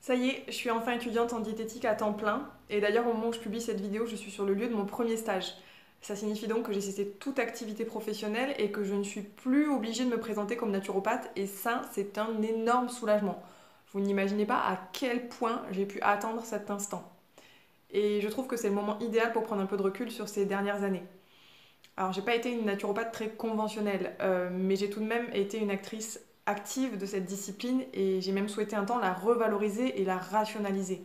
Ça y est, je suis enfin étudiante en diététique à temps plein. Et d'ailleurs, au moment où je publie cette vidéo, je suis sur le lieu de mon premier stage. Ça signifie donc que j'ai cessé toute activité professionnelle et que je ne suis plus obligée de me présenter comme naturopathe. Et ça, c'est un énorme soulagement. Vous n'imaginez pas à quel point j'ai pu attendre cet instant. Et je trouve que c'est le moment idéal pour prendre un peu de recul sur ces dernières années. Alors, j'ai pas été une naturopathe très conventionnelle, mais j'ai tout de même été une actrice active de cette discipline et j'ai même souhaité un temps la revaloriser et la rationaliser.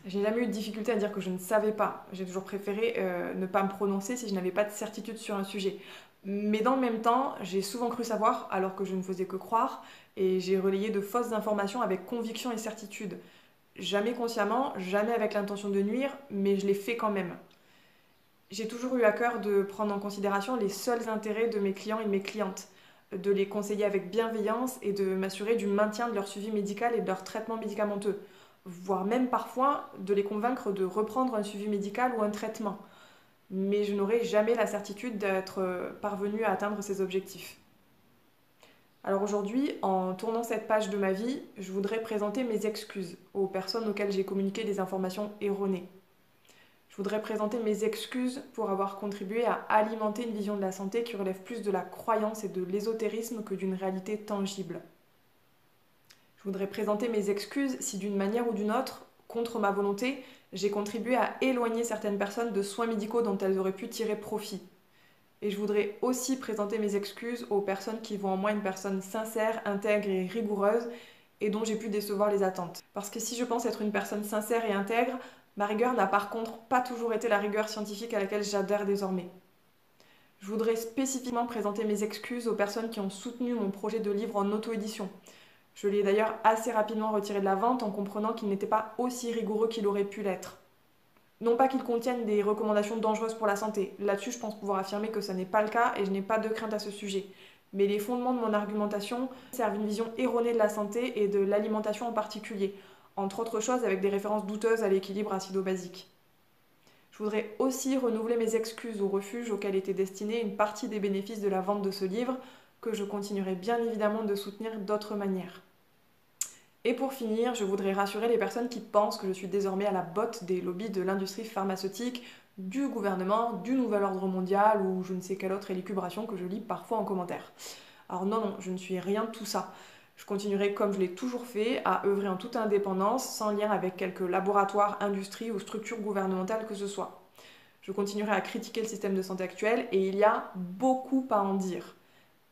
J'ai jamais eu de difficulté à dire que je ne savais pas. J'ai toujours préféré ne pas me prononcer si je n'avais pas de certitude sur un sujet. Mais dans le même temps, j'ai souvent cru savoir alors que je ne faisais que croire et j'ai relayé de fausses informations avec conviction et certitude. Jamais consciemment, jamais avec l'intention de nuire, mais je l'ai fait quand même. J'ai toujours eu à cœur de prendre en considération les seuls intérêts de mes clients et de mes clientes, de les conseiller avec bienveillance et de m'assurer du maintien de leur suivi médical et de leur traitement médicamenteux, voire même parfois de les convaincre de reprendre un suivi médical ou un traitement. Mais je n'aurai jamais la certitude d'être parvenue à atteindre ces objectifs. Alors aujourd'hui, en tournant cette page de ma vie, je voudrais présenter mes excuses aux personnes auxquelles j'ai communiqué des informations erronées. Je voudrais présenter mes excuses pour avoir contribué à alimenter une vision de la santé qui relève plus de la croyance et de l'ésotérisme que d'une réalité tangible. Je voudrais présenter mes excuses si d'une manière ou d'une autre, contre ma volonté, j'ai contribué à éloigner certaines personnes de soins médicaux dont elles auraient pu tirer profit. Et je voudrais aussi présenter mes excuses aux personnes qui voient en moi une personne sincère, intègre et rigoureuse et dont j'ai pu décevoir les attentes. Parce que si je pense être une personne sincère et intègre, ma rigueur n'a par contre pas toujours été la rigueur scientifique à laquelle j'adhère désormais. Je voudrais spécifiquement présenter mes excuses aux personnes qui ont soutenu mon projet de livre en auto-édition. Je l'ai d'ailleurs assez rapidement retiré de la vente en comprenant qu'il n'était pas aussi rigoureux qu'il aurait pu l'être. Non pas qu'il contienne des recommandations dangereuses pour la santé. Là-dessus, je pense pouvoir affirmer que ça n'est pas le cas et je n'ai pas de crainte à ce sujet. Mais les fondements de mon argumentation servent une vision erronée de la santé et de l'alimentation en particulier, entre autres choses avec des références douteuses à l'équilibre acido-basique. Je voudrais aussi renouveler mes excuses au refuge auquel était destinée une partie des bénéfices de la vente de ce livre, que je continuerai bien évidemment de soutenir d'autres manières. Et pour finir, je voudrais rassurer les personnes qui pensent que je suis désormais à la botte des lobbies de l'industrie pharmaceutique, du gouvernement, du nouvel ordre mondial ou je ne sais quelle autre élucubration que je lis parfois en commentaire. Alors non, je ne suis rien de tout ça. Je continuerai comme je l'ai toujours fait à œuvrer en toute indépendance, sans lien avec quelque laboratoire, industrie ou structure gouvernementale que ce soit. Je continuerai à critiquer le système de santé actuel et il y a beaucoup à en dire.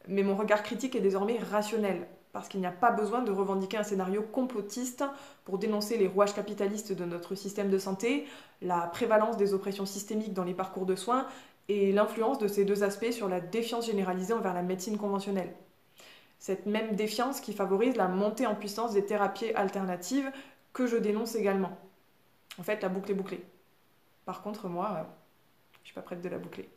Mais mon regard critique est désormais rationnel, parce qu'il n'y a pas besoin de revendiquer un scénario complotiste pour dénoncer les rouages capitalistes de notre système de santé, la prévalence des oppressions systémiques dans les parcours de soins et l'influence de ces deux aspects sur la défiance généralisée envers la médecine conventionnelle. Cette même défiance qui favorise la montée en puissance des thérapies alternatives que je dénonce également. En fait, la boucle est bouclée. Par contre, moi, je suis pas prête de la boucler.